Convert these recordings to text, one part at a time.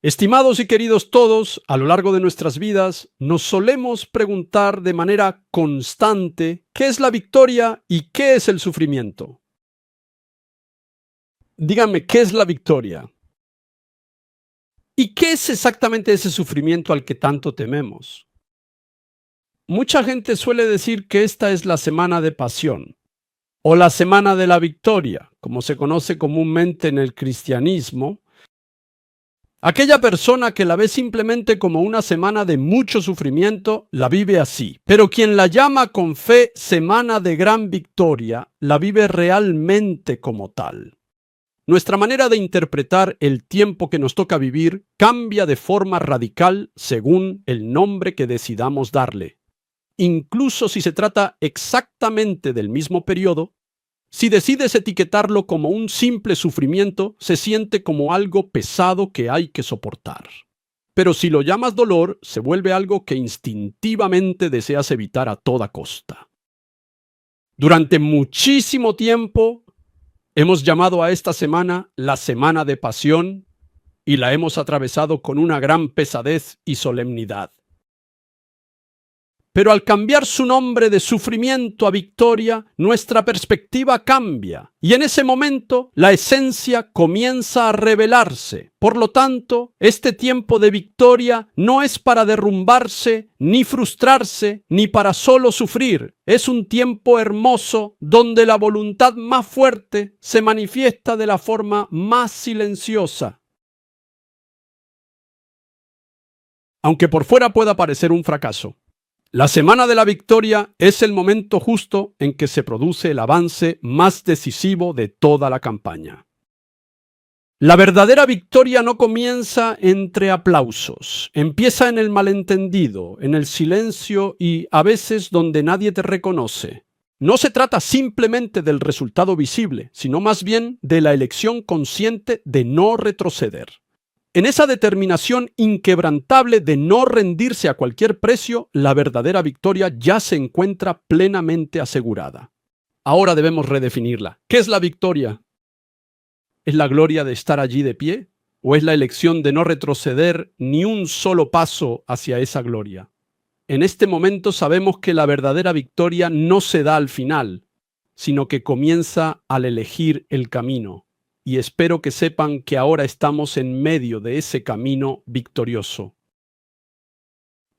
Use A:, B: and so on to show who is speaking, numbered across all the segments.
A: Estimados y queridos todos, a lo largo de nuestras vidas nos solemos preguntar de manera constante qué es la victoria y qué es el sufrimiento. Díganme, ¿qué es la victoria? ¿Y qué es exactamente ese sufrimiento al que tanto tememos? Mucha gente suele decir que esta es la semana de pasión o la semana de la victoria, como se conoce comúnmente en el cristianismo. Aquella persona que la ve simplemente como una semana de mucho sufrimiento, la vive así. Pero quien la llama con fe semana de gran victoria, la vive realmente como tal. Nuestra manera de interpretar el tiempo que nos toca vivir cambia de forma radical según el nombre que decidamos darle. Incluso si se trata exactamente del mismo periodo, si decides etiquetarlo como un simple sufrimiento, se siente como algo pesado que hay que soportar. Pero si lo llamas dolor, se vuelve algo que instintivamente deseas evitar a toda costa. Durante muchísimo tiempo hemos llamado a esta semana la semana de pasión y la hemos atravesado con una gran pesadez y solemnidad. Pero al cambiar su nombre de sufrimiento a victoria, nuestra perspectiva cambia y en ese momento la esencia comienza a revelarse. Por lo tanto, este tiempo de victoria no es para derrumbarse, ni frustrarse, ni para solo sufrir. Es un tiempo hermoso donde la voluntad más fuerte se manifiesta de la forma más silenciosa. Aunque por fuera pueda parecer un fracaso, la semana de la victoria es el momento justo en que se produce el avance más decisivo de toda la campaña. La verdadera victoria no comienza entre aplausos, empieza en el malentendido, en el silencio y a veces donde nadie te reconoce. No se trata simplemente del resultado visible, sino más bien de la elección consciente de no retroceder. En esa determinación inquebrantable de no rendirse a cualquier precio, la verdadera victoria ya se encuentra plenamente asegurada. Ahora debemos redefinirla. ¿Qué es la victoria? ¿Es la gloria de estar allí de pie? ¿O es la elección de no retroceder ni un solo paso hacia esa gloria? En este momento sabemos que la verdadera victoria no se da al final, sino que comienza al elegir el camino. Y espero que sepan que ahora estamos en medio de ese camino victorioso.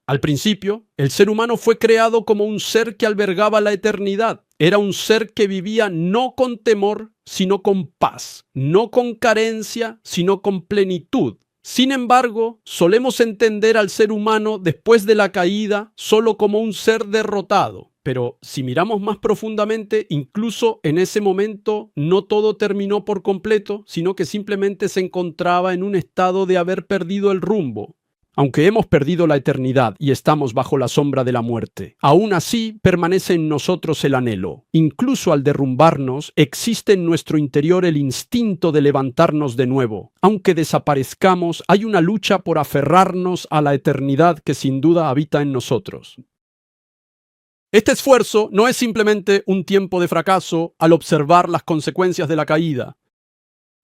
A: Al principio, el ser humano fue creado como un ser que albergaba la eternidad. Era un ser que vivía no con temor, sino con paz, no con carencia, sino con plenitud. Sin embargo, solemos entender al ser humano después de la caída solo como un ser derrotado. Pero si miramos más profundamente, incluso en ese momento no todo terminó por completo, sino que simplemente se encontraba en un estado de haber perdido el rumbo. Aunque hemos perdido la eternidad y estamos bajo la sombra de la muerte, aún así permanece en nosotros el anhelo. Incluso al derrumbarnos, existe en nuestro interior el instinto de levantarnos de nuevo. Aunque desaparezcamos, hay una lucha por aferrarnos a la eternidad que sin duda habita en nosotros. Este esfuerzo no es simplemente un tiempo de fracaso al observar las consecuencias de la caída.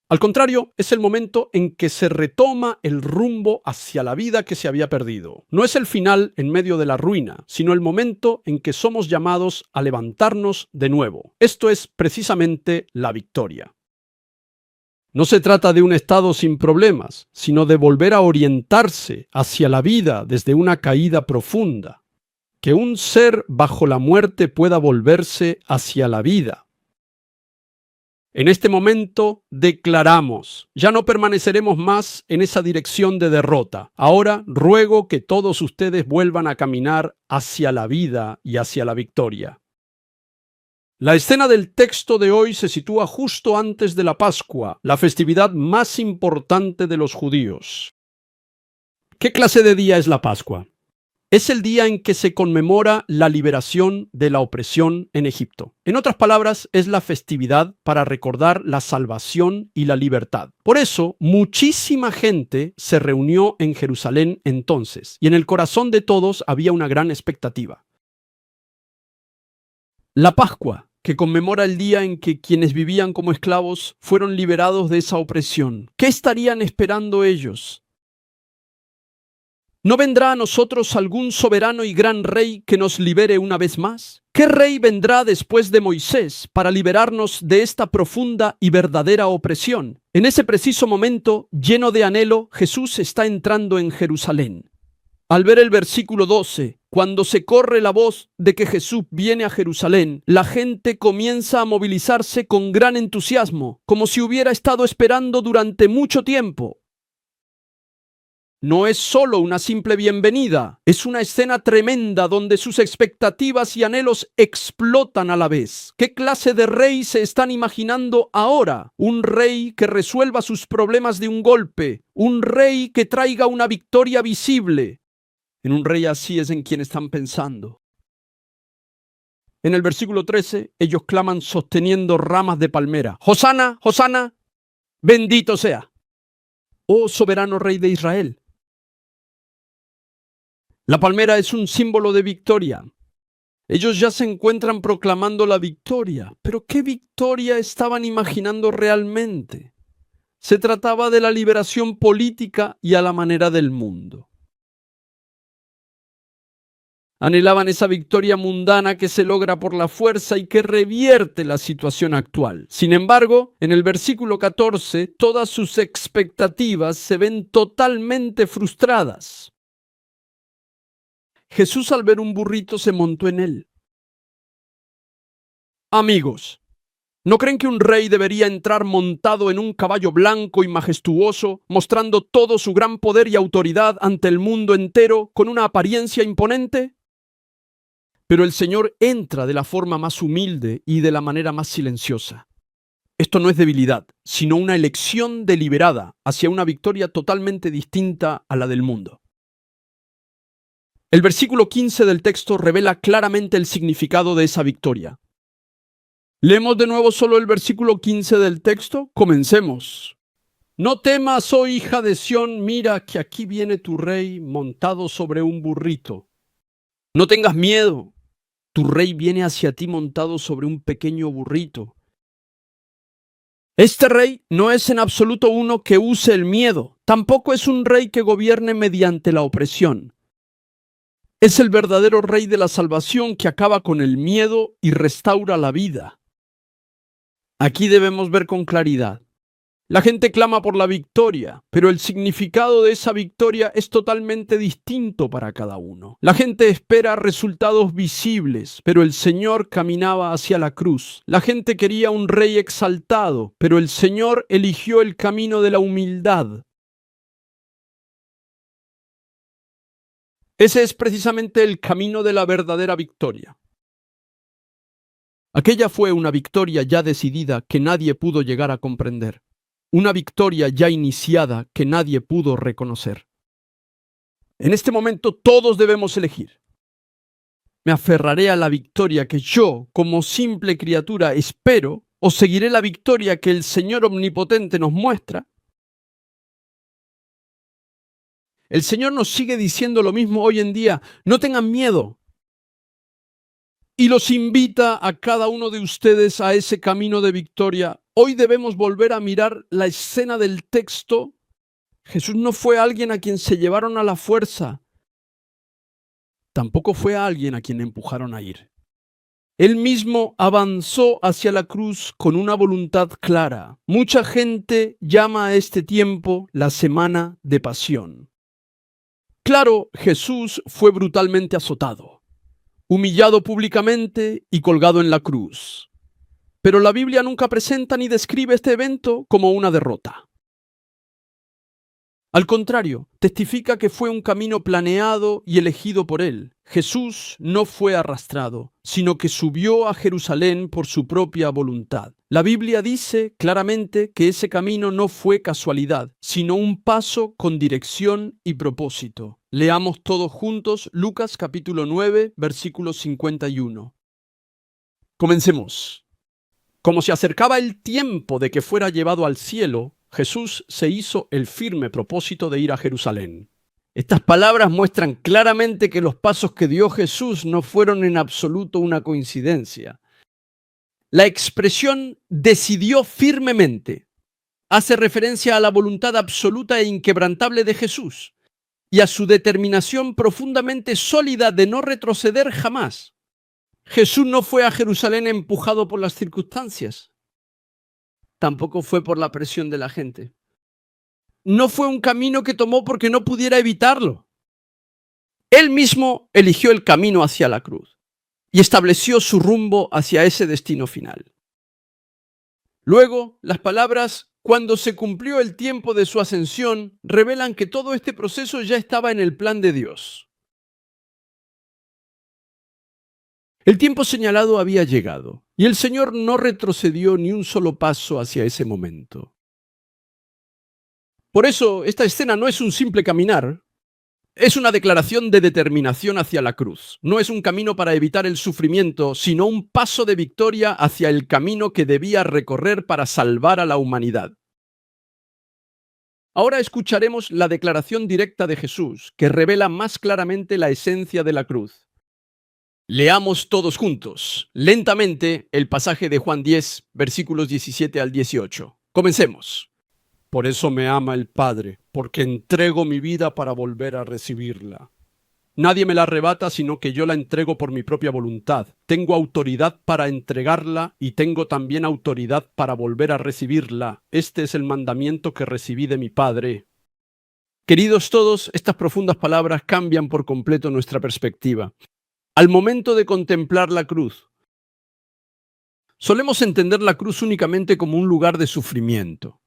A: Al contrario, es el momento en que se retoma el rumbo hacia la vida que se había perdido. No es el final en medio de la ruina, sino el momento en que somos llamados a levantarnos de nuevo. Esto es precisamente la victoria. No se trata de un estado sin problemas, sino de volver a orientarse hacia la vida desde una caída profunda. Que un ser bajo la muerte pueda volverse hacia la vida. En este momento declaramos, ya no permaneceremos más en esa dirección de derrota. Ahora ruego que todos ustedes vuelvan a caminar hacia la vida y hacia la victoria. La escena del texto de hoy se sitúa justo antes de la Pascua, la festividad más importante de los judíos. ¿Qué clase de día es la Pascua? Es el día en que se conmemora la liberación de la opresión en Egipto. En otras palabras, es la festividad para recordar la salvación y la libertad. Por eso, muchísima gente se reunió en Jerusalén entonces, y en el corazón de todos había una gran expectativa. La Pascua, que conmemora el día en que quienes vivían como esclavos fueron liberados de esa opresión. ¿Qué estarían esperando ellos? ¿No vendrá a nosotros algún soberano y gran rey que nos libere una vez más? ¿Qué rey vendrá después de Moisés para liberarnos de esta profunda y verdadera opresión? En ese preciso momento, lleno de anhelo, Jesús está entrando en Jerusalén. Al ver el versículo 12, cuando se corre la voz de que Jesús viene a Jerusalén, la gente comienza a movilizarse con gran entusiasmo, como si hubiera estado esperando durante mucho tiempo. No es solo una simple bienvenida, es una escena tremenda donde sus expectativas y anhelos explotan a la vez. ¿Qué clase de rey se están imaginando ahora? Un rey que resuelva sus problemas de un golpe, un rey que traiga una victoria visible. En un rey así es en quien están pensando. En el versículo 13, ellos claman sosteniendo ramas de palmera. Hosana, Hosana, bendito sea. Oh soberano rey de Israel. La palmera es un símbolo de victoria. Ellos ya se encuentran proclamando la victoria. Pero ¿qué victoria estaban imaginando realmente? Se trataba de la liberación política y a la manera del mundo. Anhelaban esa victoria mundana que se logra por la fuerza y que revierte la situación actual. Sin embargo, en el versículo 14, todas sus expectativas se ven totalmente frustradas. Jesús, al ver un burrito, se montó en él. Amigos, ¿no creen que un rey debería entrar montado en un caballo blanco y majestuoso, mostrando todo su gran poder y autoridad ante el mundo entero con una apariencia imponente? Pero el Señor entra de la forma más humilde y de la manera más silenciosa. Esto no es debilidad, sino una elección deliberada hacia una victoria totalmente distinta a la del mundo. El versículo 15 del texto revela claramente el significado de esa victoria. ¿Leemos de nuevo solo el versículo 15 del texto? Comencemos. No temas, oh hija de Sión, mira que aquí viene tu rey montado sobre un burrito. No tengas miedo. Tu rey viene hacia ti montado sobre un pequeño burrito. Este rey no es en absoluto uno que use el miedo, tampoco es un rey que gobierne mediante la opresión. Es el verdadero rey de la salvación que acaba con el miedo y restaura la vida. Aquí debemos ver con claridad. La gente clama por la victoria, pero el significado de esa victoria es totalmente distinto para cada uno. La gente espera resultados visibles, pero el Señor caminaba hacia la cruz. La gente quería un rey exaltado, pero el Señor eligió el camino de la humildad. Ese es precisamente el camino de la verdadera victoria. Aquella fue una victoria ya decidida que nadie pudo llegar a comprender. Una victoria ya iniciada que nadie pudo reconocer. En este momento todos debemos elegir. ¿Me aferraré a la victoria que yo, como simple criatura, espero, o seguiré la victoria que el Señor omnipotente nos muestra? El Señor nos sigue diciendo lo mismo hoy en día. No tengan miedo. Y los invita a cada uno de ustedes a ese camino de victoria. Hoy debemos volver a mirar la escena del texto. Jesús no fue alguien a quien se llevaron a la fuerza. Tampoco fue alguien a quien empujaron a ir. Él mismo avanzó hacia la cruz con una voluntad clara. Mucha gente llama a este tiempo la Semana de Pasión. Claro, Jesús fue brutalmente azotado, humillado públicamente y colgado en la cruz. Pero la Biblia nunca presenta ni describe este evento como una derrota. Al contrario, testifica que fue un camino planeado y elegido por él. Jesús no fue arrastrado, sino que subió a Jerusalén por su propia voluntad. La Biblia dice claramente que ese camino no fue casualidad, sino un paso con dirección y propósito. Leamos todos juntos Lucas capítulo 9, versículo 51. Comencemos. Como se acercaba el tiempo de que fuera llevado al cielo, Jesús se hizo el firme propósito de ir a Jerusalén. Estas palabras muestran claramente que los pasos que dio Jesús no fueron en absoluto una coincidencia. La expresión decidió firmemente hace referencia a la voluntad absoluta e inquebrantable de Jesús. y a su determinación profundamente sólida de no retroceder jamás. Jesús no fue a Jerusalén empujado por las circunstancias. Tampoco fue por la presión de la gente. No fue un camino que tomó porque no pudiera evitarlo. Él mismo eligió el camino hacia la cruz y estableció su rumbo hacia ese destino final. Luego, las palabras "cuando se cumplió el tiempo de su ascensión" revelan que todo este proceso ya estaba en el plan de Dios. El tiempo señalado había llegado y el Señor no retrocedió ni un solo paso hacia ese momento. Por eso, esta escena no es un simple caminar, es una declaración de determinación hacia la cruz. No es un camino para evitar el sufrimiento, sino un paso de victoria hacia el camino que debía recorrer para salvar a la humanidad. Ahora escucharemos la declaración directa de Jesús, que revela más claramente la esencia de la cruz. Leamos todos juntos, lentamente, el pasaje de Juan 10, versículos 17 al 18. Comencemos. Por eso me ama el Padre, porque entrego mi vida para volver a recibirla. Nadie me la arrebata, sino que yo la entrego por mi propia voluntad. Tengo autoridad para entregarla y tengo también autoridad para volver a recibirla. Este es el mandamiento que recibí de mi Padre. Queridos todos, estas profundas palabras cambian por completo nuestra perspectiva. Al momento de contemplar la cruz, solemos entender la cruz únicamente como un lugar de sufrimiento.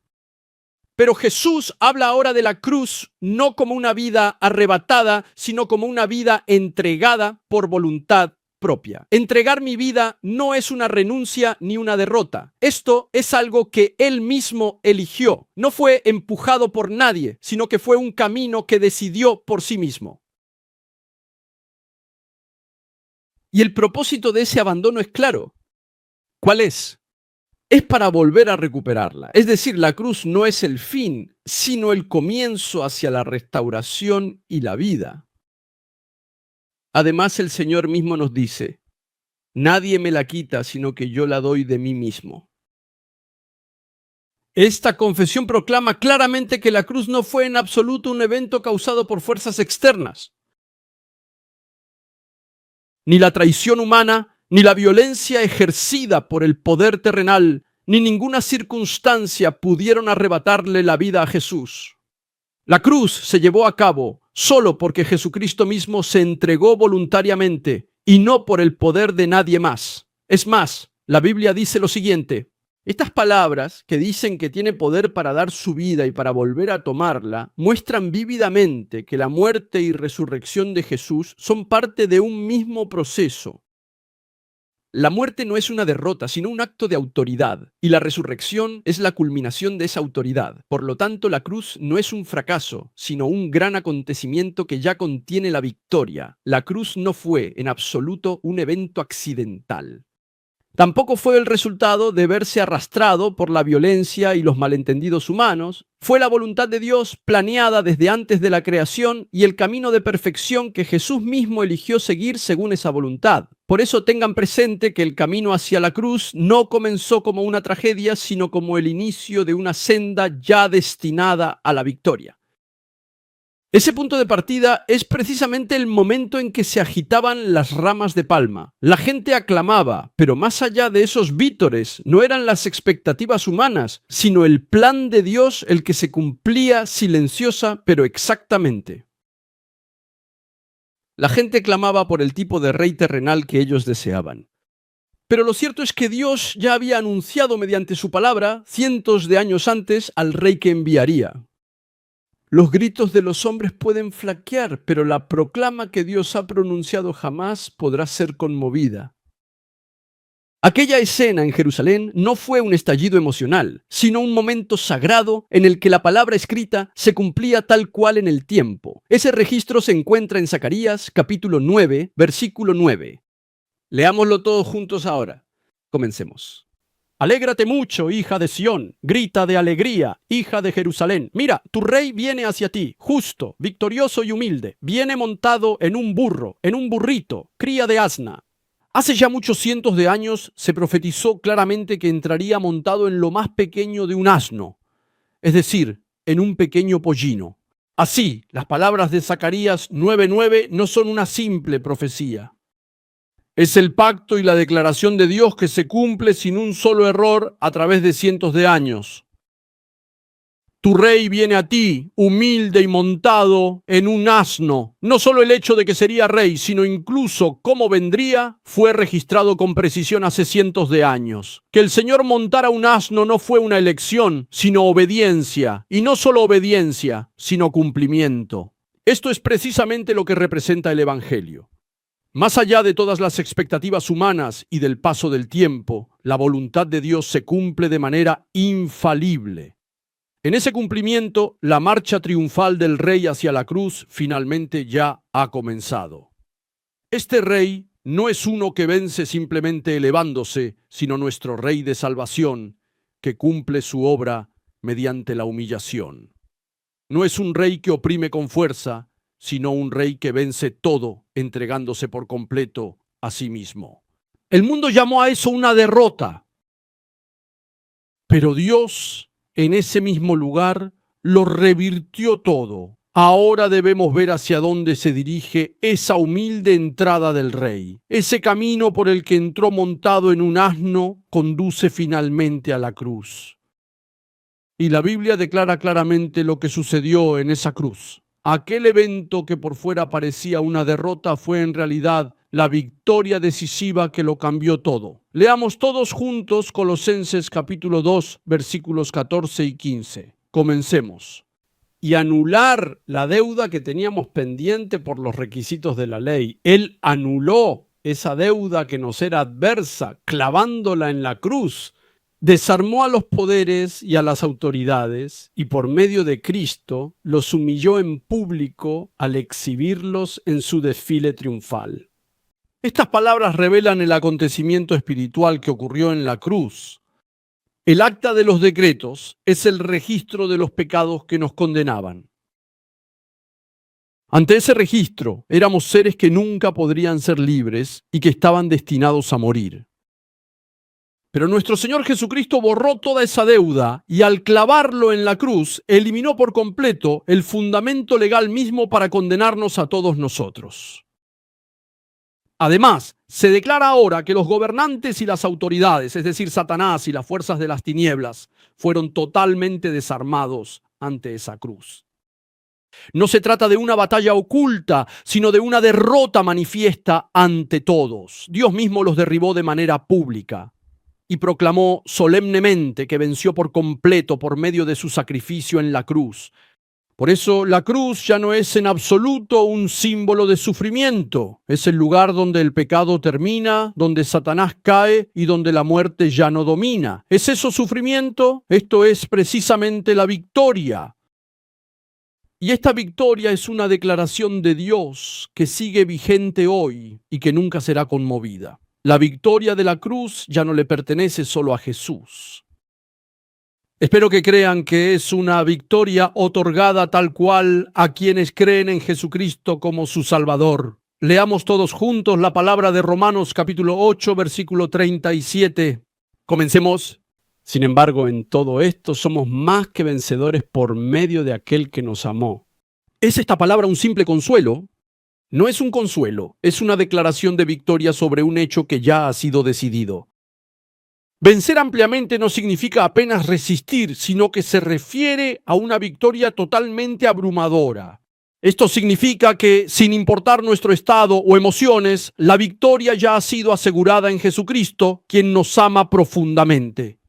A: Pero Jesús habla ahora de la cruz no como una vida arrebatada, sino como una vida entregada por voluntad propia. Entregar mi vida no es una renuncia ni una derrota. Esto es algo que Él mismo eligió. No fue empujado por nadie, sino que fue un camino que decidió por sí mismo. Y el propósito de ese abandono es claro. ¿Cuál es? Es para volver a recuperarla. Es decir, la cruz no es el fin, sino el comienzo hacia la restauración y la vida. Además, el Señor mismo nos dice: nadie me la quita, sino que yo la doy de mí mismo. Esta confesión proclama claramente que la cruz no fue en absoluto un evento causado por fuerzas externas. Ni la traición humana, ni la violencia ejercida por el poder terrenal, ni ninguna circunstancia pudieron arrebatarle la vida a Jesús. La cruz se llevó a cabo solo porque Jesucristo mismo se entregó voluntariamente y no por el poder de nadie más. Es más, la Biblia dice lo siguiente: estas palabras, que dicen que tiene poder para dar su vida y para volver a tomarla, muestran vívidamente que la muerte y resurrección de Jesús son parte de un mismo proceso. La muerte no es una derrota, sino un acto de autoridad, y la resurrección es la culminación de esa autoridad. Por lo tanto, la cruz no es un fracaso, sino un gran acontecimiento que ya contiene la victoria. La cruz no fue, en absoluto, un evento accidental. Tampoco fue el resultado de verse arrastrado por la violencia y los malentendidos humanos. Fue la voluntad de Dios planeada desde antes de la creación y el camino de perfección que Jesús mismo eligió seguir según esa voluntad. Por eso tengan presente que el camino hacia la cruz no comenzó como una tragedia, sino como el inicio de una senda ya destinada a la victoria. Ese punto de partida es precisamente el momento en que se agitaban las ramas de palma. La gente aclamaba, pero más allá de esos vítores, no eran las expectativas humanas, sino el plan de Dios el que se cumplía silenciosa, pero exactamente. La gente clamaba por el tipo de rey terrenal que ellos deseaban. Pero lo cierto es que Dios ya había anunciado mediante su palabra, cientos de años antes, al rey que enviaría. Los gritos de los hombres pueden flaquear, pero la proclama que Dios ha pronunciado jamás podrá ser conmovida. Aquella escena en Jerusalén no fue un estallido emocional, sino un momento sagrado en el que la palabra escrita se cumplía tal cual en el tiempo. Ese registro se encuentra en Zacarías, capítulo 9, versículo 9. Leámoslo todos juntos ahora. Comencemos. Alégrate mucho, hija de Sión, grita de alegría, hija de Jerusalén. Mira, tu rey viene hacia ti, justo, victorioso y humilde. Viene montado en un burro, en un burrito, cría de asna. Hace ya muchos cientos de años se profetizó claramente que entraría montado en lo más pequeño de un asno, es decir, en un pequeño pollino. Así, las palabras de Zacarías 9:9 no son una simple profecía. Es el pacto y la declaración de Dios que se cumple sin un solo error a través de cientos de años. Tu rey viene a ti, humilde y montado en un asno. No solo el hecho de que sería rey, sino incluso cómo vendría, fue registrado con precisión hace cientos de años. Que el Señor montara un asno no fue una elección, sino obediencia. Y no solo obediencia, sino cumplimiento. Esto es precisamente lo que representa el Evangelio. Más allá de todas las expectativas humanas y del paso del tiempo, la voluntad de Dios se cumple de manera infalible. En ese cumplimiento, la marcha triunfal del Rey hacia la cruz finalmente ya ha comenzado. Este Rey no es uno que vence simplemente elevándose, sino nuestro Rey de salvación, que cumple su obra mediante la humillación. No es un Rey que oprime con fuerza, sino un Rey que vence todo, entregándose por completo a sí mismo. El mundo llamó a eso una derrota, pero Dios, en ese mismo lugar, lo revirtió todo. Ahora debemos ver hacia dónde se dirige esa humilde entrada del Rey. Ese camino por el que entró montado en un asno conduce finalmente a la cruz. Y la Biblia declara claramente lo que sucedió en esa cruz. Aquel evento que por fuera parecía una derrota fue en realidad la victoria decisiva que lo cambió todo. Leamos todos juntos Colosenses capítulo 2, versículos 14 y 15. Comencemos. Y anular la deuda que teníamos pendiente por los requisitos de la ley. Él anuló esa deuda que nos era adversa, clavándola en la cruz. Desarmó a los poderes y a las autoridades y por medio de Cristo los humilló en público al exhibirlos en su desfile triunfal. Estas palabras revelan el acontecimiento espiritual que ocurrió en la cruz. El acta de los decretos es el registro de los pecados que nos condenaban. Ante ese registro, éramos seres que nunca podrían ser libres y que estaban destinados a morir. Pero nuestro Señor Jesucristo borró toda esa deuda y al clavarlo en la cruz, eliminó por completo el fundamento legal mismo para condenarnos a todos nosotros. Además, se declara ahora que los gobernantes y las autoridades, es decir, Satanás y las fuerzas de las tinieblas, fueron totalmente desarmados ante esa cruz. No se trata de una batalla oculta, sino de una derrota manifiesta ante todos. Dios mismo los derribó de manera pública y proclamó solemnemente que venció por completo por medio de su sacrificio en la cruz. Por eso la cruz ya no es en absoluto un símbolo de sufrimiento. Es el lugar donde el pecado termina, donde Satanás cae y donde la muerte ya no domina. ¿Es eso sufrimiento? Esto es precisamente la victoria. Y esta victoria es una declaración de Dios que sigue vigente hoy y que nunca será conmovida. La victoria de la cruz ya no le pertenece solo a Jesús. Espero que crean que es una victoria otorgada tal cual a quienes creen en Jesucristo como su Salvador. Leamos todos juntos la palabra de Romanos capítulo 8, versículo 37. Comencemos. Sin embargo, en todo esto somos más que vencedores por medio de aquel que nos amó. ¿Es esta palabra un simple consuelo? No es un consuelo, es una declaración de victoria sobre un hecho que ya ha sido decidido. Vencer ampliamente no significa apenas resistir, sino que se refiere a una victoria totalmente abrumadora. Esto significa que, sin importar nuestro estado o emociones, la victoria ya ha sido asegurada en Jesucristo, quien nos ama profundamente.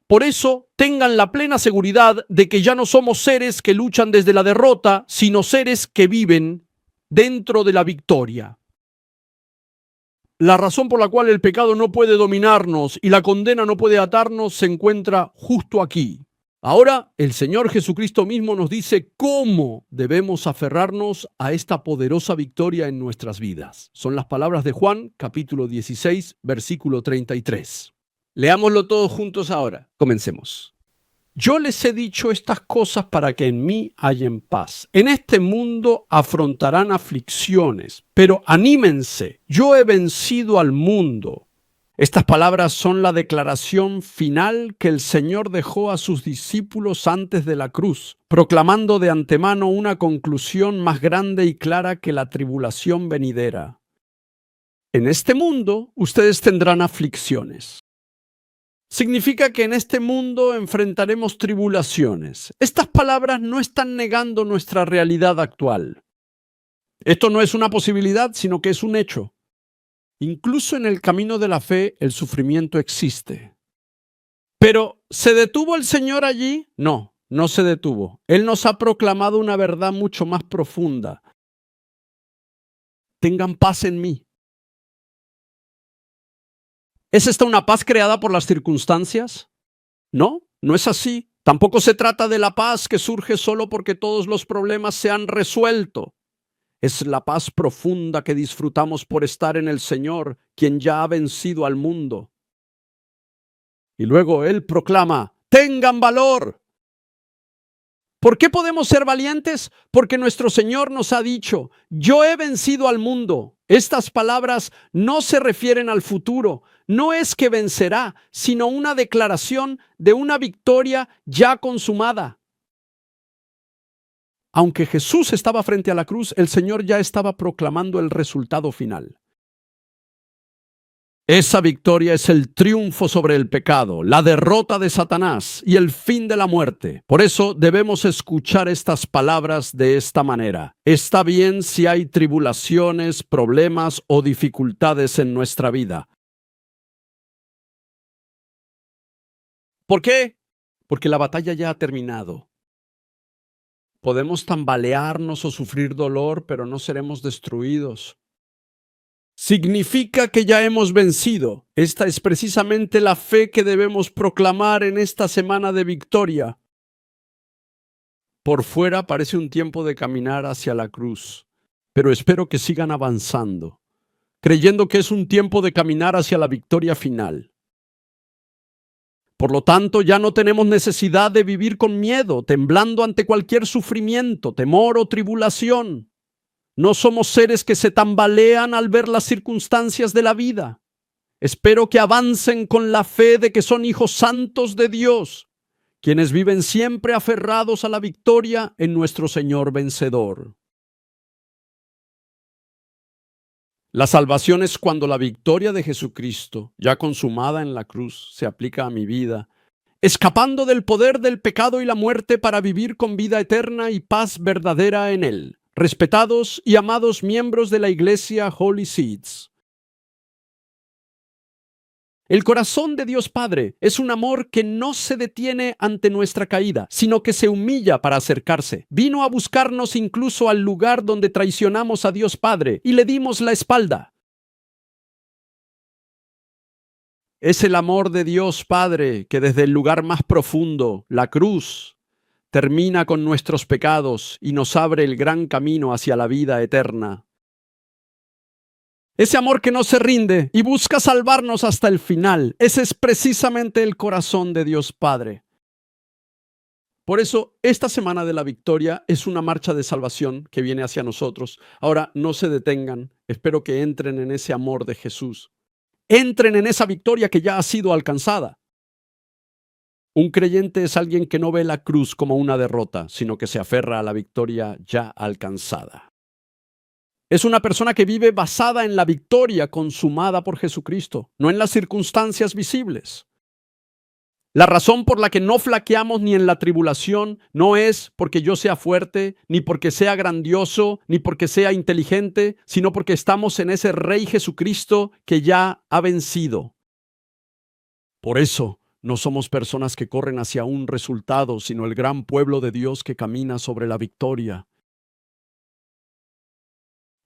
A: Por eso, tengan la plena seguridad de que ya no somos seres que luchan desde la derrota, sino seres que viven dentro de la victoria. La razón por la cual el pecado no puede dominarnos y la condena no puede atarnos se encuentra justo aquí. Ahora, el Señor Jesucristo mismo nos dice cómo debemos aferrarnos a esta poderosa victoria en nuestras vidas. Son las palabras de Juan, capítulo 16, versículo 33. Leámoslo todos juntos ahora. Comencemos. Yo les he dicho estas cosas para que en mí hayan paz. En este mundo afrontarán aflicciones, pero anímense, yo he vencido al mundo. Estas palabras son la declaración final que el Señor dejó a sus discípulos antes de la cruz, proclamando de antemano una conclusión más grande y clara que la tribulación venidera. En este mundo ustedes tendrán aflicciones. Significa que en este mundo enfrentaremos tribulaciones. Estas palabras no están negando nuestra realidad actual. Esto no es una posibilidad, sino que es un hecho. Incluso en el camino de la fe, el sufrimiento existe. Pero, ¿se detuvo el Señor allí? No, no se detuvo. Él nos ha proclamado una verdad mucho más profunda. Tengan paz en mí. ¿Es esta una paz creada por las circunstancias? No, no es así. Tampoco se trata de la paz que surge solo porque todos los problemas se han resuelto. Es la paz profunda que disfrutamos por estar en el Señor, quien ya ha vencido al mundo. Y luego Él proclama: ¡tengan valor! ¿Por qué podemos ser valientes? Porque nuestro Señor nos ha dicho: yo he vencido al mundo. Estas palabras no se refieren al futuro. No es que vencerá, sino una declaración de una victoria ya consumada. Aunque Jesús estaba frente a la cruz, el Señor ya estaba proclamando el resultado final. Esa victoria es el triunfo sobre el pecado, la derrota de Satanás y el fin de la muerte. Por eso debemos escuchar estas palabras de esta manera. Está bien si hay tribulaciones, problemas o dificultades en nuestra vida. ¿Por qué? Porque la batalla ya ha terminado. Podemos tambalearnos o sufrir dolor, pero no seremos destruidos. Significa que ya hemos vencido. Esta es precisamente la fe que debemos proclamar en esta semana de victoria. Por fuera parece un tiempo de caminar hacia la cruz, pero espero que sigan avanzando, creyendo que es un tiempo de caminar hacia la victoria final. Por lo tanto, ya no tenemos necesidad de vivir con miedo, temblando ante cualquier sufrimiento, temor o tribulación. No somos seres que se tambalean al ver las circunstancias de la vida. Espero que avancen con la fe de que son hijos santos de Dios, quienes viven siempre aferrados a la victoria en nuestro Señor vencedor. La salvación es cuando la victoria de Jesucristo, ya consumada en la cruz, se aplica a mi vida, escapando del poder del pecado y la muerte para vivir con vida eterna y paz verdadera en Él. Respetados y amados miembros de la Iglesia Holy Seeds. El corazón de Dios Padre es un amor que no se detiene ante nuestra caída, sino que se humilla para acercarse. Vino a buscarnos incluso al lugar donde traicionamos a Dios Padre y le dimos la espalda. Es el amor de Dios Padre que desde el lugar más profundo, la cruz, termina con nuestros pecados y nos abre el gran camino hacia la vida eterna. Ese amor que no se rinde y busca salvarnos hasta el final, ese es precisamente el corazón de Dios Padre. Por eso, esta semana de la victoria es una marcha de salvación que viene hacia nosotros. Ahora, no se detengan, espero que entren en ese amor de Jesús. Entren en esa victoria que ya ha sido alcanzada. Un creyente es alguien que no ve la cruz como una derrota, sino que se aferra a la victoria ya alcanzada. Es una persona que vive basada en la victoria consumada por Jesucristo, no en las circunstancias visibles. La razón por la que no flaqueamos ni en la tribulación no es porque yo sea fuerte, ni porque sea grandioso, ni porque sea inteligente, sino porque estamos en ese Rey Jesucristo que ya ha vencido. Por eso, no somos personas que corren hacia un resultado, sino el gran pueblo de Dios que camina sobre la victoria.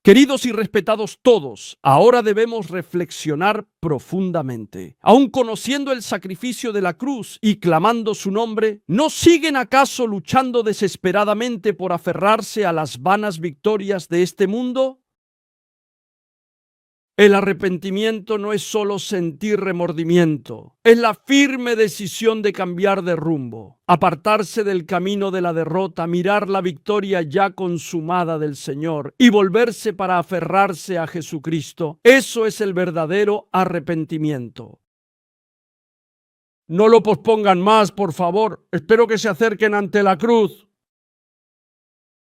A: Queridos y respetados todos, ahora debemos reflexionar profundamente. Aun conociendo el sacrificio de la cruz y clamando su nombre, ¿no siguen acaso luchando desesperadamente por aferrarse a las vanas victorias de este mundo? El arrepentimiento no es solo sentir remordimiento, es la firme decisión de cambiar de rumbo, apartarse del camino de la derrota, mirar la victoria ya consumada del Señor y volverse para aferrarse a Jesucristo. Eso es el verdadero arrepentimiento. No lo pospongan más, por favor. Espero que se acerquen ante la cruz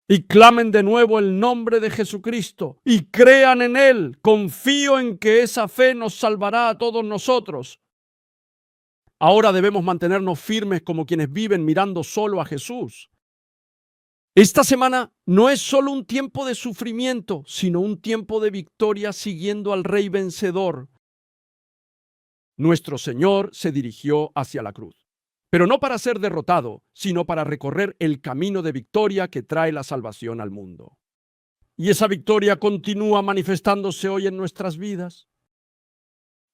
A: y clamen de nuevo el nombre de Jesucristo y crean en Él. Confío en que esa fe nos salvará a todos nosotros. Ahora debemos mantenernos firmes como quienes viven mirando solo a Jesús. Esta semana no es solo un tiempo de sufrimiento, sino un tiempo de victoria siguiendo al Rey vencedor. Nuestro Señor se dirigió hacia la cruz, pero no para ser derrotado, sino para recorrer el camino de victoria que trae la salvación al mundo. Y esa victoria continúa manifestándose hoy en nuestras vidas.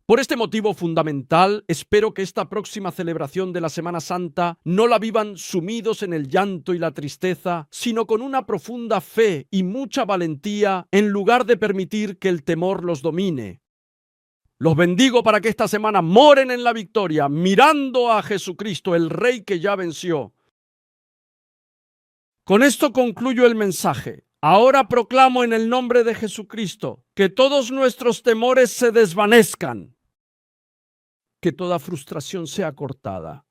A: Por este motivo fundamental, espero que esta próxima celebración de la Semana Santa no la vivan sumidos en el llanto y la tristeza, sino con una profunda fe y mucha valentía, en lugar de permitir que el temor los domine. Los bendigo para que esta semana moren en la victoria, mirando a Jesucristo, el Rey que ya venció. Con esto concluyo el mensaje. Ahora proclamo en el nombre de Jesucristo que todos nuestros temores se desvanezcan, que toda frustración sea cortada,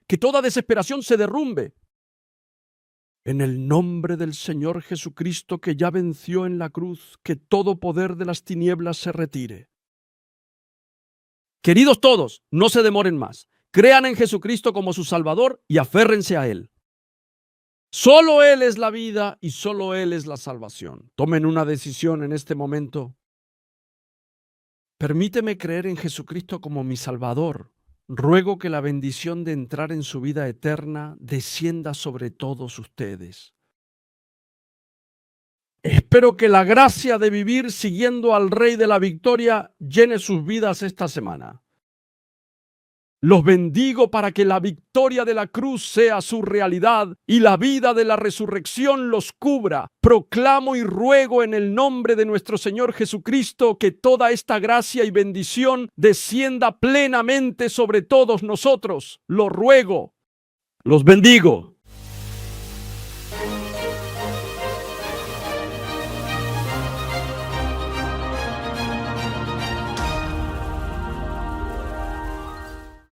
A: que toda desesperación se derrumbe. En el nombre del Señor Jesucristo que ya venció en la cruz, que todo poder de las tinieblas se retire. Queridos todos, no se demoren más. Crean en Jesucristo como su Salvador y aférrense a Él. Solo Él es la vida y solo Él es la salvación. Tomen una decisión en este momento. Permíteme creer en Jesucristo como mi Salvador. Ruego que la bendición de entrar en su vida eterna descienda sobre todos ustedes. Espero que la gracia de vivir siguiendo al Rey de la Victoria llene sus vidas esta semana. Los bendigo para que la victoria de la cruz sea su realidad y la vida de la resurrección los cubra. Proclamo y ruego en el nombre de nuestro Señor Jesucristo que toda esta gracia y bendición descienda plenamente sobre todos nosotros. Lo ruego. Los bendigo.